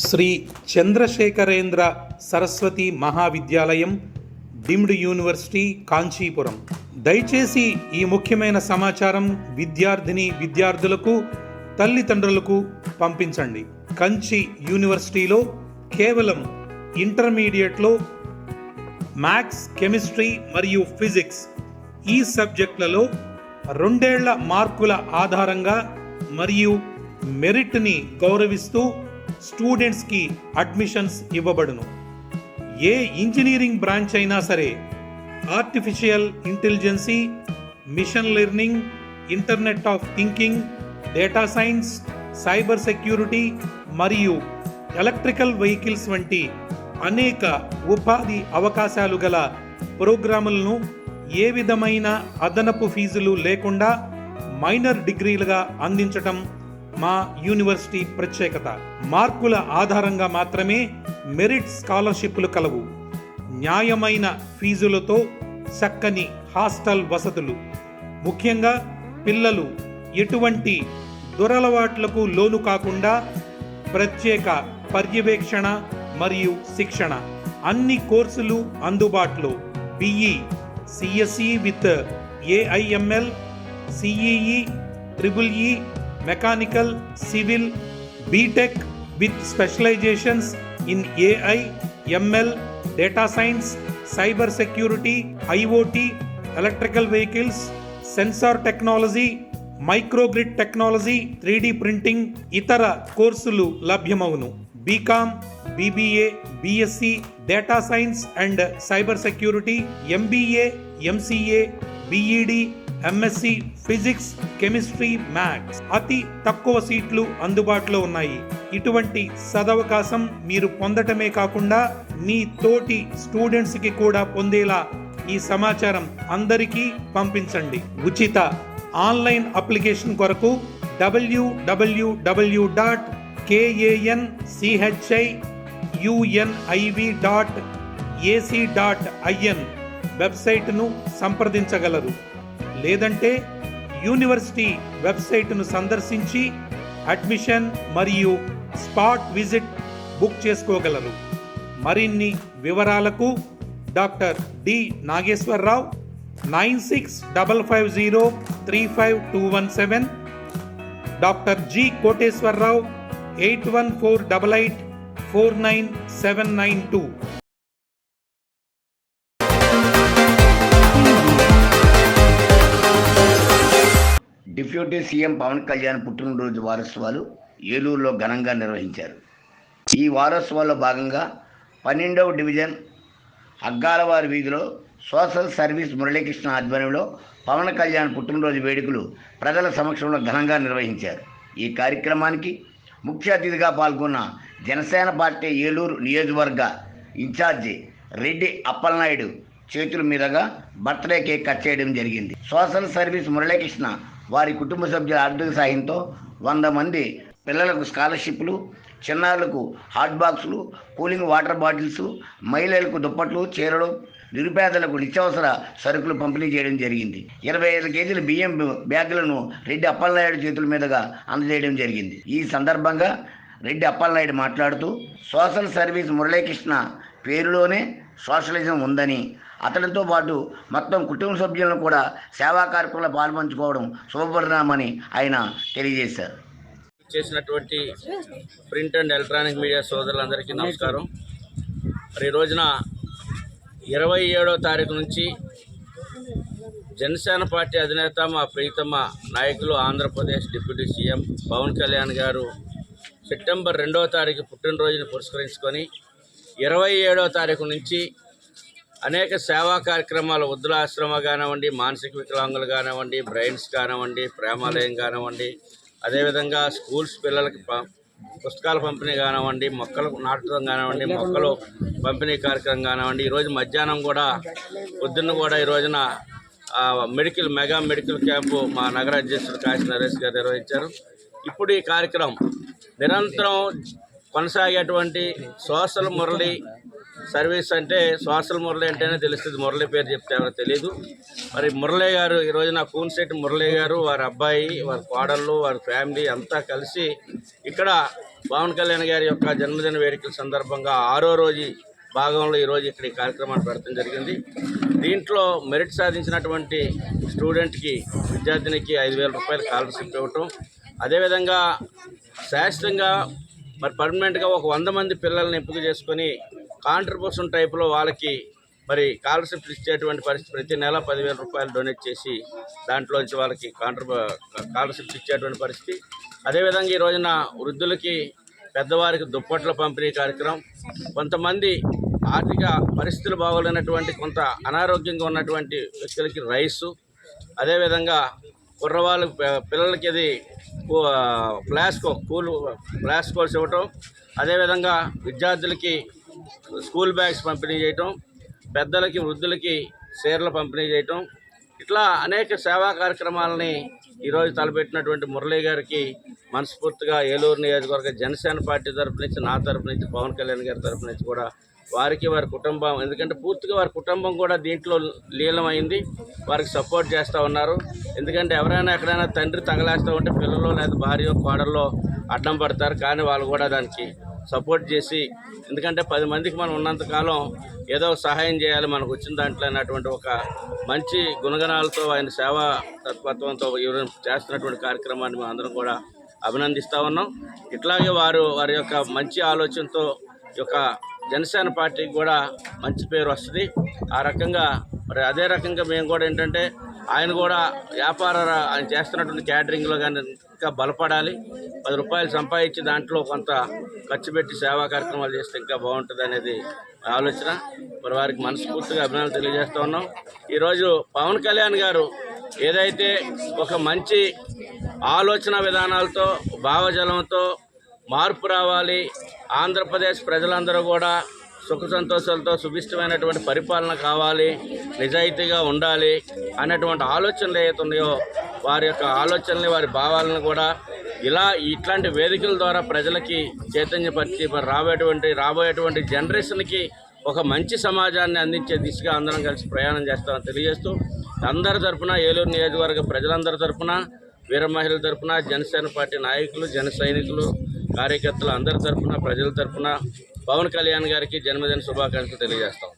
Shri Chandrasekharendra Saraswati Mahavidyalaya, deemed university, Kanchipuram. దయచేసి ఈ ముఖ్యమైన సమాచారం విద్యార్థులకు, తల్లిదండ్రులకు పంపించండి. కంచి యూనివర్సిటీలో కేవలం ఇంటర్మీడియట్లో మ్యాథ్స్, కెమిస్ట్రీ మరియు ఫిజిక్స్ ఈ సబ్జెక్టులలో 2 ఏళ్ల మార్కుల ఆధారంగా మరియు మెరిట్ని గౌరవిస్తూ స్టూడెంట్స్కి అడ్మిషన్స్ ఇవ్వబడును. ఏ ఇంజనీరింగ్ బ్రాంచ్ అయినా సరే, artificial intelligence, machine learning, internet of thinking, data science, cyber security మరియు ఎలక్ట్రికల్ వెహికల్స్ వంటి అనేక ఉపాధి అవకాశాలు గల ప్రోగ్రాములను ఏ విధమైన అదనపు ఫీజులు లేకుండా మైనర్ డిగ్రీలుగా అందించటం మా యూనివర్సిటీ ప్రత్యేకత. మార్కుల ఆధారంగా మాత్రమే మెరిట్ స్కాలర్షిప్లు కలవు. న్యాయమైన ఫీజులతో చక్కని హాస్టల్ వసతులు. ముఖ్యంగా పిల్లలు ఎటువంటి దురలవాట్లకు లోను కాకుండా ప్రత్యేక పర్యవేక్షణ మరియు శిక్షణ. అన్ని కోర్సులు అందుబాటులో. BE, CSE with AIML, CEE, triple E, mechanical, civil, BTech with specialisations in AI, ML, data science, cyber security, IoT, electrical vehicles, sensor technology, microgrid technology, 3D printing, ఇతర కోర్సులు లభ్యమవును. BCom, BBA, BSc, data science and cyber security, MBA, MCA, BEd, MSc physics, chemistry, maths. అతి తక్కువ సీట్లు అందుబాటులో ఉన్నాయి. ఇటువంటి సదవకాశం మీరు పొందటమే కాకుండా మీ తోటి స్టూడెంట్స్కి కూడా పొందేలా ఈ సమాచారం అందరికీ పంపించండి. ఉచిత ఆన్లైన్ అప్లికేషన్ కొరకు www.kanchiuniv.ac.in వెబ్సైట్ను సంప్రదించగలరు. లేదంటే యూనివర్సిటీ వెబ్సైట్ను సందర్శించి అడ్మిషన్ మరియు స్పాట్ విజిట్ బుక్ చేసుకోగలరు. మరిన్ని వివరాలకు doctor D Nageswararao 9655035217, doctor G Koteswararao 8148849792. Deputy CM Pawan Kalyan పుట్టినరోజు వారోత్సవాలు ఏలూరులో ఘనంగా నిర్వహించారు. ఈ వారోత్సవాల్లో భాగంగా 12వ డివిజన్ అగ్గాలవారి వీధిలో సోషల్ సర్వీస్ మురళీకృష్ణ ఆధ్వర్యంలో పవన్ కళ్యాణ్ పుట్టినరోజు వేడుకలు ప్రజల సమక్షంలో ఘనంగా నిర్వహించారు. ఈ కార్యక్రమానికి ముఖ్య అతిథిగా పాల్గొన్న జనసేన పార్టీ ఏలూరు నియోజకవర్గ ఇన్ఛార్జి రెడ్డి అప్పలనాయుడు చేతుల మీదుగా బర్త్డే కేక్ కట్ చేయడం జరిగింది. సోషల్ సర్వీస్ మురళీకృష్ణ వారి కుటుంబ సభ్యుల ఆర్థిక సాయంతో 100 మంది పిల్లలకు స్కాలర్షిప్లు, చిన్నారులకు హాట్ బాక్సులు, కూలింగ్ వాటర్ బాటిల్స్, మహిళలకు దుప్పట్లు, చీరలు, నిరుపేదలకు నిత్యావసర సరుకులు పంపిణీ చేయడం జరిగింది. 25 కేజీల బియ్యం బ్యాగులను రెడ్డి అప్పలనాయుడు చేతుల మీదుగా అందజేయడం జరిగింది. ఈ సందర్భంగా రెడ్డి అప్పలనాయుడు మాట్లాడుతూ సోషల్ సర్వీస్ మురళీకృష్ణ పేరులోనే సోషలిజం ఉందని, అతడితో పాటు మొత్తం కుటుంబ సభ్యులను కూడా సేవా కార్యక్రమంలో పాల్పంచుకోవడం శుభపరిణామని ఆయన తెలియజేశారు. చేసినటువంటి ప్రింట్ అండ్ ఎలక్ట్రానిక్ మీడియా సోదరులందరికీ నమస్కారం. మరి ఈ రోజున 27వ తారీఖు నుంచి జనసేన పార్టీ అధినేత మా ప్రీతమ నాయకులు ఆంధ్రప్రదేశ్ డిప్యూటీ సీఎం పవన్ కళ్యాణ్ గారు సెప్టెంబర్ 2వ తారీఖు పుట్టినరోజును పురస్కరించుకొని 27వ తారీఖు నుంచి అనేక సేవా కార్యక్రమాలు, వృద్ధులాశ్రమ కానివ్వండి, మానసిక వికలాంగులు కానివ్వండి, బ్రెయిన్స్ కానివ్వండి, ప్రేమాలయం కానివ్వండి, అదేవిధంగా స్కూల్స్ పిల్లలకి పుస్తకాల పంపిణీ కానివ్వండి, మొక్కలు నాటడం కానివ్వండి, మొక్కలు పంపిణీ కార్యక్రమం కానివ్వండి, ఈరోజు మధ్యాహ్నం కూడా పొద్దున్న కూడా ఈ రోజున మెగా మెడికల్ క్యాంపు మా నగర అధ్యక్షుడు కాశీ నరేష్ గారు నిర్వహించారు. ఇప్పుడు ఈ కార్యక్రమం నిరంతరం కొనసాగేటువంటి సోషల్ మురళి సర్వీస్ అంటే సోషల్ మురళి అంటేనే తెలుస్తుంది, మురళి పేరు చెప్తే ఎవరో తెలియదు. మరి మురళి గారు ఈరోజు నా కూన్శెట్టి మురళి గారు, వారి అబ్బాయి, వారి కోడళ్ళు, వారి ఫ్యామిలీ అంతా కలిసి ఇక్కడ పవన్ కళ్యాణ్ గారి యొక్క జన్మదిన వేడుకల సందర్భంగా 6వ రోజు భాగంలో ఈరోజు ఇక్కడ ఈ కార్యక్రమాన్ని పెడతాం జరిగింది. దీంట్లో మెరిట్ సాధించినటువంటి స్టూడెంట్కి విద్యార్థినికి 5,000 రూపాయలు స్కాలర్షిప్ ఇవ్వటం, అదేవిధంగా శాశ్వతంగా మరి పర్మనెంట్గా ఒక 100 మంది పిల్లల్ని ఎంపిక చేసుకొని కాంట్రిబ్యూషన్ టైప్లో వాళ్ళకి మరి స్కాలర్షిప్లు ఇచ్చేటువంటి పరిస్థితి, ప్రతి నెల 10,000 రూపాయలు డొనేట్ చేసి దాంట్లోంచి వాళ్ళకి స్కాలర్షిప్స్ ఇచ్చేటువంటి పరిస్థితి. అదేవిధంగా ఈ రోజున వృద్ధులకి పెద్దవారికి దుప్పట్ల పంపిణీ కార్యక్రమం, కొంతమంది ఆర్థిక పరిస్థితులు బాగోలేనటువంటి కొంత అనారోగ్యంగా ఉన్నటువంటి వ్యక్తులకి రైసు, అదేవిధంగా కుర్రవాళ్ళ పిల్లలకి అది ఫ్లాస్కోల్స్ ఇవ్వటం, అదేవిధంగా విద్యార్థులకి స్కూల్ బ్యాగ్స్ పంపిణీ చేయటం, పెద్దలకి వృద్ధులకి చీరలు పంపిణీ చేయటం, ఇట్లా అనేక సేవా కార్యక్రమాలని ఈరోజు తలపెట్టినటువంటి మురళీ గారికి మనస్ఫూర్తిగా ఏలూరు నియోజకవర్గ జనసేన పార్టీ తరపు నుంచి, నా తరపు నుంచి, పవన్ కళ్యాణ్ గారి తరపు నుంచి కూడా వారికి, వారి కుటుంబం, ఎందుకంటే పూర్తిగా వారి కుటుంబం కూడా దీంట్లో లీనమైంది, వారికి సపోర్ట్ చేస్తూ ఉన్నారు. ఎందుకంటే ఎవరైనా ఎక్కడైనా తండ్రి తగలేస్తూ ఉంటే పిల్లలు లేదా భార్య కోడల్లో అడ్డం పడతారు, కానీ వాళ్ళు కూడా దానికి సపోర్ట్ చేసి, ఎందుకంటే 10 మందికి మనం ఉన్నంతకాలం ఏదో సహాయం చేయాలి మనకు వచ్చిన దాంట్లో అన్నటువంటి ఒక మంచి గుణగణాలతో ఆయన సేవా తత్పత్వంతో చేస్తున్నటువంటి కార్యక్రమాన్ని మేము అందరం కూడా అభినందిస్తూ ఉన్నాం. ఇట్లాగే వారి యొక్క మంచి ఆలోచనతో ఈ యొక్క జనసేన పార్టీకి కూడా మంచి పేరు వస్తుంది. ఆ రకంగా మరి అదే రకంగా మేము కూడా ఏంటంటే ఆయన కూడా ఆయన చేస్తున్నటువంటి క్యాటరింగ్లో కానీ ఇంకా బలపడాలి, 10 రూపాయలు సంపాదించి దాంట్లో కొంత ఖర్చు పెట్టి సేవా కార్యక్రమాలు చేస్తే ఇంకా బాగుంటుంది అనేది ఆలోచన. మరి వారికి మనస్ఫూర్తిగా అభినందనలు తెలియజేస్తూ ఉన్నాం. ఈరోజు పవన్ కళ్యాణ్ గారు ఏదైతే ఒక మంచి ఆలోచన విధానాలతో, భావజలంతో మార్పు రావాలి, ఆంధ్రప్రదేశ్ ప్రజలందరూ కూడా సుఖ సంతోషాలతో సుభిష్టమైనటువంటి పరిపాలన కావాలి, నిజాయితీగా ఉండాలి అనేటువంటి ఆలోచనలు ఏవైతే ఉన్నాయో వారి యొక్క ఆలోచనలు, వారి భావాలను కూడా ఇట్లాంటి వేదికల ద్వారా ప్రజలకి చైతన్యపరిచి మరి రాబోయేటువంటి జనరేషన్కి ఒక మంచి సమాజాన్ని అందించే దిశగా అందరం కలిసి ప్రయాణం చేస్తామని తెలియజేస్తూ, అందరి తరఫున, ఏలూరు నియోజకవర్గ ప్రజలందరి తరఫున, వీర మహిళల తరఫున, జనసేన పార్టీ నాయకులు, జన సైనికులు, కార్యకర్తలు అందరి తరఫున, ప్రజల తరఫున పవన్ కళ్యాణ్ గారికి జన్మదిన శుభాకాంక్షలు తెలియజేస్తాం.